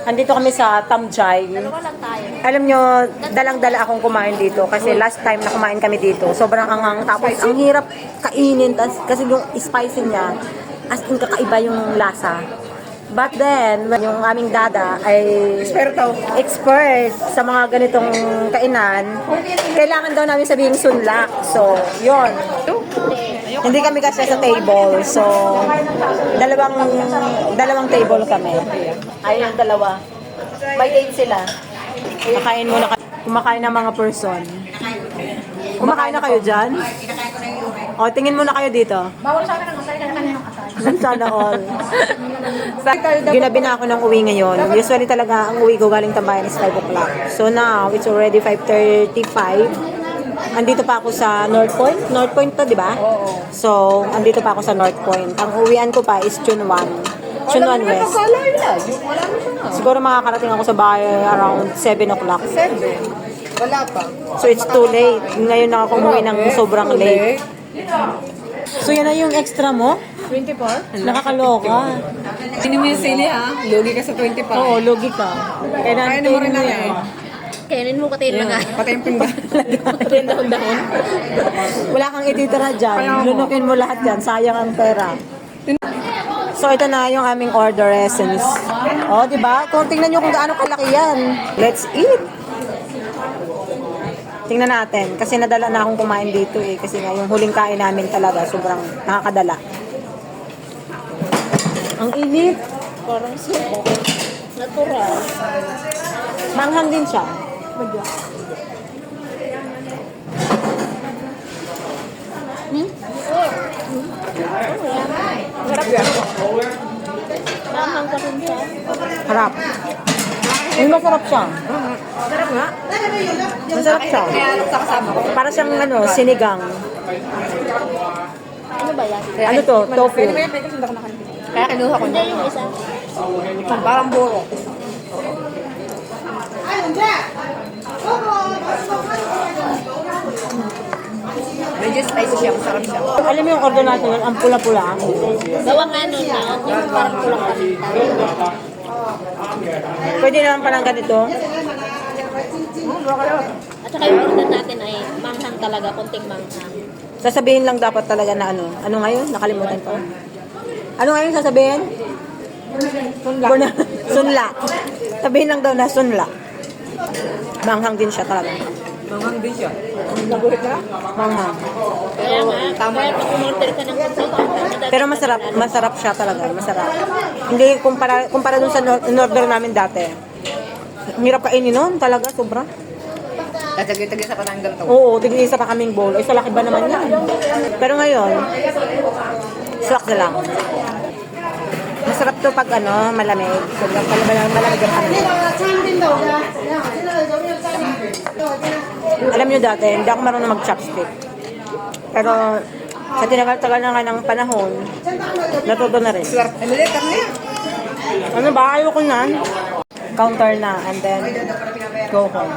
Andito kami sa Tamjay. Dalawa lang tayo. Alam nyo, dalang-dala akong kumain dito kasi last time na kumain kami dito, sobrang angang. Tapos ang hirap kainin kasi yung spicy niya, as in kakaiba yung lasa. But then, yung aming dada ay expert sa mga ganitong kainan. Kailangan daw namin sabihin sunlak. So, yon. Hindi kami kasi sa table. So, dalawang table kami. Ayun, dalawa. May 8 sila. Kumakain muna kumakain ng mga person. Kumakain na kayo dyan? O, tingin muna kayo dito. Bawal sa akin ang masaya na kaninong asal. Sana all. Ginabi na ako ng uwi ngayon. Usually talaga, ang uwi ko galing Tambayan is 5 o'clock. So now, it's already 5:35. Andito pa ako sa North Point. North Point to, di ba? Oo. So, andito pa ako sa North Point. Ang uwian ko pa is Chunwan. Chunwan West. Wala mo siya. Siguro makakarating ako sa bahay around 7 o'clock. 7. Wala pa. So, it's too late. Ngayon na ako umuwi ng sobrang late. So, yan na yung extra mo? 24? Nakakaloka. Hindi mo yung sili ha? Lugi ka sa 25. Oo, logi ka. Kailangan Kaya mo rin na yan. Kainin mo katiin lang ah. Pati yung pinggan. Katiin dahon-dahon. Wala kang ititira dyan. Lunukin mo lahat dyan. Sayang ang pera. So, ito na yung aming order essence. O, diba? Kung tingnan nyo kung gaano kalaki yan. Let's eat! Tingnan natin. Kasi nadala na akong kumain dito eh. Kasi nga yung huling kain namin talaga, sobrang nakakadala. Ang init. Parang suko. Natural. Manghang din siya. Sarap yan. Mamang ka rin siya. Harap. Ay, masarap siya. Sarap nga. Masarap siya. Kaya alam sa kasama ko. Para siyang sinigang. Ano ba yan? Ano to? Tofu. Kaya kinuha ko Hindi na. yung isa. Parang buro. Medyo spicy siya. Masarap siya. Alam mo yung order natin, ang pula-pula. Gawang ano na, yung parang kulang kalinta. Pwede naman palang ganito. At saka yung order natin ay manghang talaga, konting manghang. Sasabihin lang dapat talaga na ano. Ano ngayon? Nakalimutan ko. Ano ngayon sasabihin? Sunla. Sunla. Sabihin lang daw na sunla. Manghang din siya talaga. Manghang din siya. Manghang. Kaya nga, kaya pag umorder ka ng konting manghang, Pero masarap siya talaga. Masarap. Hindi kumpara dun sa in-order namin dati. Ang hirap kainin nun talaga, sobra. Tatagay-tagay sa parang ganito. Oo, tig-isa pa kaming bowl. Ay, sa laki ba naman yan? Pero ngayon, swak na lang. Masarap to pag malamig. Sobrang malamig ang panahon. Alam nyo dati, hindi ako marunong mag-chopstick. Pero sa tinagal-tagal na nga ng panahon, natuto na rin. Emily, karne. Ano ba? Ayoko na. Counter na and then go home.